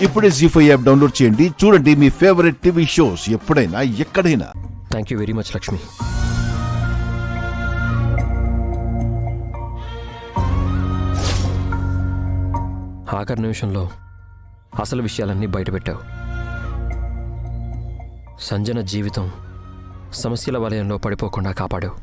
ఇప్పుడే జీ5 app download చేయండి. చూడండి మీ ఫేవరెట్ టీవీ షోస్ ఎప్పుడైనా ఎక్కడైనా. Thank you very much Lakshmi. ఆఖరి నిమిషంలో అసలు విషయాలన్నీ బయటపెట్టావు. సంజన జీవితం సమస్యల వలయంలో పడిపోకుండా కాపాడావు.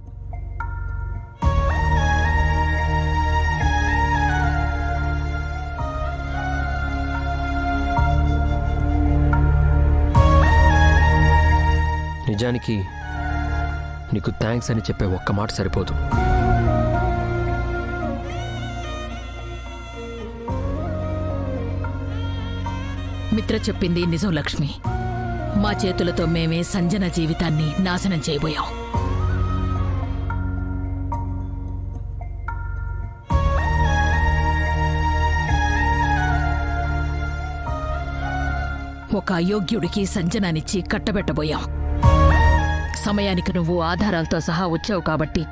నిజానికి నీకు థ్యాంక్స్ అని చెప్పే ఒక్క మాట సరిపోదు. మిత్ర చెప్పింది నిజం లక్ష్మి. మా చేతులతో మేమే సంజన జీవితాన్ని నాశనం చేయబోయాం. ఒక అయోగ్యుడికి సంజనానిచ్చి కట్టబెట్టబోయాం. సమయానికి నువ్వు ఆధారాలతో సహా వచ్చావు కాబట్టి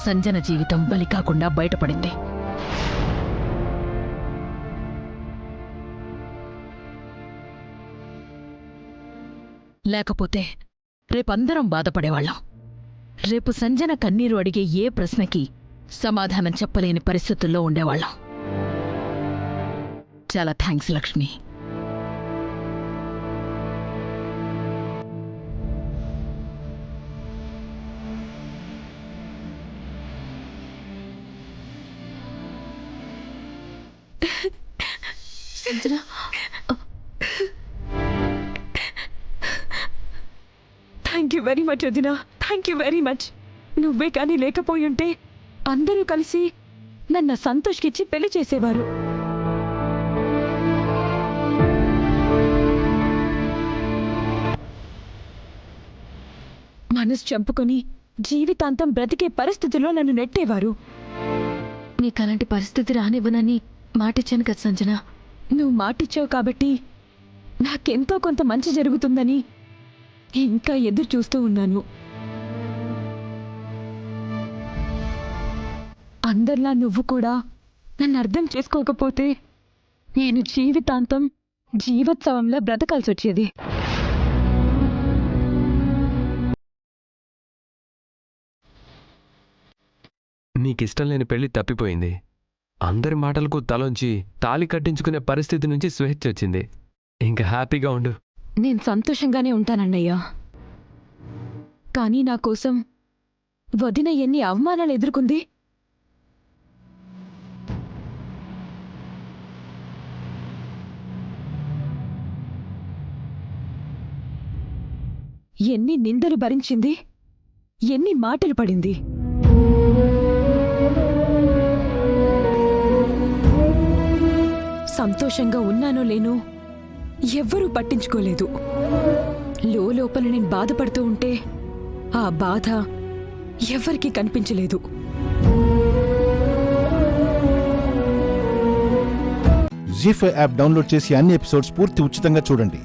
సంజన జీవితం బలి కాకుండా బయటపడింది. లేకపోతే రేపందరం బాధపడేవాళ్ళం. రేపు సంజన కన్నీరు అడిగే ఏ ప్రశ్నకి సమాధానం చెప్పలేని పరిస్థితుల్లో ఉండేవాళ్ళం. చాలా thanks Lakshmi. Sanjana, thank you very much వదినా, థ్యాంక్ యూ వెరీ మచ్. నువ్వే కానీ లేకపోయుంటే అందరూ కలిసి నన్ను సంతోష్కిచ్చి పెళ్లి చేసేవారు. మనసు చంపుకొని జీవితాంతం బ్రతికే పరిస్థితిలో నన్ను నెట్టేవారు. నీకు అలాంటి పరిస్థితి రానివ్వనని మాటిచ్చాను కదా సంజన. నువ్వు మాటిచ్చావు కాబట్టి నాకెంతో కొంత మంచి జరుగుతుందని ఇంకా ఎదురు చూస్తూ ఉన్నాను. అందరిలా నువ్వు కూడా నన్ను అర్థం చేసుకోకపోతే నేను జీవితాంతం జీవోత్సవంలో బ్రతకాల్సి వచ్చేది. నీకిష్టం లేని పెళ్లి తప్పిపోయింది. అందరి మాటలకు తలోంచి తాళి కట్టించుకునే పరిస్థితి నుంచి స్వేచ్ఛ వచ్చింది. ఇంకా హ్యాపీగా ఉండు. నేను సంతోషంగానే ఉంటానన్నయ్యా. కానీ నా కోసం వదిన ఎన్ని అవమానాలు ఎదుర్కొంది. ఎన్ని నిందలు భరించింది, ఎన్ని మాటలు పడింది. సంతోషంగా ఉన్నానో లేనో ఎవ్వరూ పట్టించుకోలేదు. లోపల నేను బాధపడుతూ ఉంటే ఆ బాధ ఎవ్వరికీ కనిపించలేదు. జీ5 యాప్ డౌన్లోడ్ చేసి అన్ని ఎపిసోడ్స్ పూర్తి ఉచితంగా చూడండి.